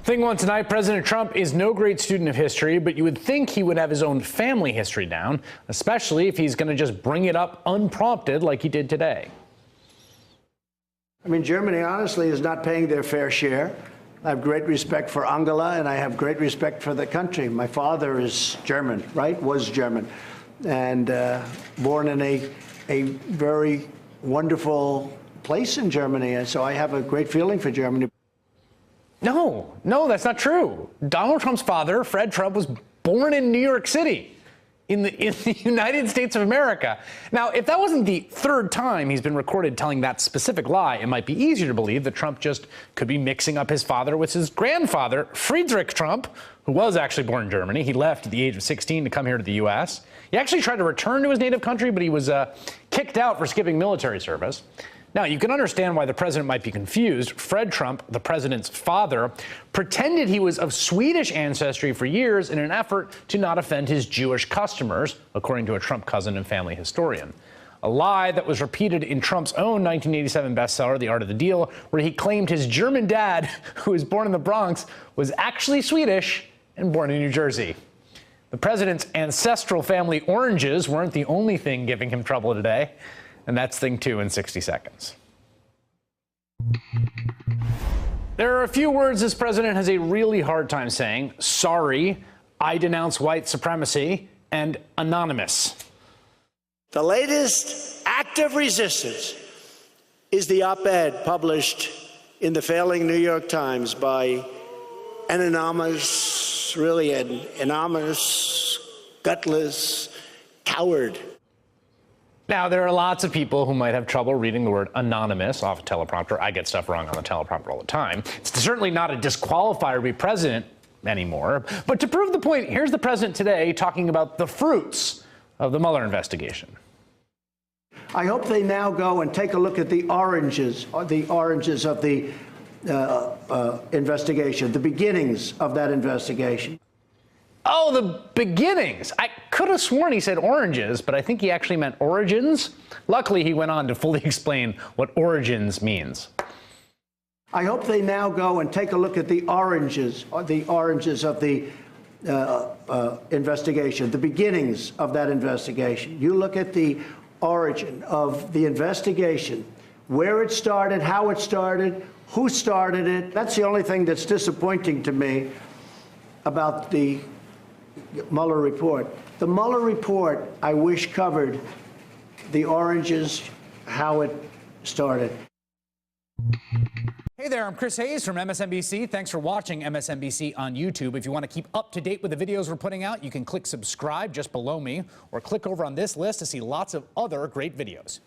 Thing one tonight, President Trump is no great student of history, but you would think he would have his own family history down, especially if he's going to just bring it up unprompted like he did today. I mean, Germany, honestly, is not paying their fair share. I have great respect for Angela, and I have great respect for the country. My father is German, right? Was German, and born in a very wonderful place in Germany, and so I have a great feeling for Germany. No, that's not true. Donald Trump's father, Fred Trump, was born in New York City, in the United States of America. Now, if that wasn't the third time he's been recorded telling that specific lie, it might be easier to believe that Trump just could be mixing up his father with his grandfather, Friedrich Trump, who was actually born in Germany. He left at the age of 16 to come here to the U.S. He actually tried to return to his native country, but he was kicked out for skipping military service. Now, you can understand why the president might be confused. Fred Trump, the president's father, pretended he was of Swedish ancestry for years in an effort to not offend his Jewish customers, according to a Trump cousin and family historian. A lie that was repeated in Trump's own 1987 bestseller, The Art of the Deal, where he claimed his German dad, who was born in the Bronx, was actually Swedish and born in New Jersey. The president's ancestral family oranges weren't the only thing giving him trouble today. And that's thing two in 60 seconds. There are a few words this president has a really hard time saying: sorry, I denounce white supremacy, and anonymous. The latest act of resistance is the op-ed published in the failing New York Times by an anonymous, really an anonymous, gutless coward. Now, there are lots of people who might have trouble reading the word anonymous off a teleprompter. I get stuff wrong on the teleprompter all the time. It's certainly not a disqualifier to be president anymore. But to prove the point, here's the president today talking about the fruits of the Mueller investigation. I hope they now go and take a look at the oranges of the investigation, the beginnings of that investigation. Oh, the beginnings. I could have sworn he said oranges, but I think he actually meant origins. Luckily, he went on to fully explain what origins means. I hope they now go and take a look at the oranges of the investigation, the beginnings of that investigation. You look at the origin of the investigation, where it started, how it started, who started it. That's the only thing that's disappointing to me about the Mueller report. The Mueller report, I wish, covered the oranges, how it started. Hey there, I'm Chris Hayes from MSNBC. Thanks for watching MSNBC on YouTube. If you want to keep up to date with the videos we're putting out, you can click subscribe just below me, or click over on this list to see lots of other great videos.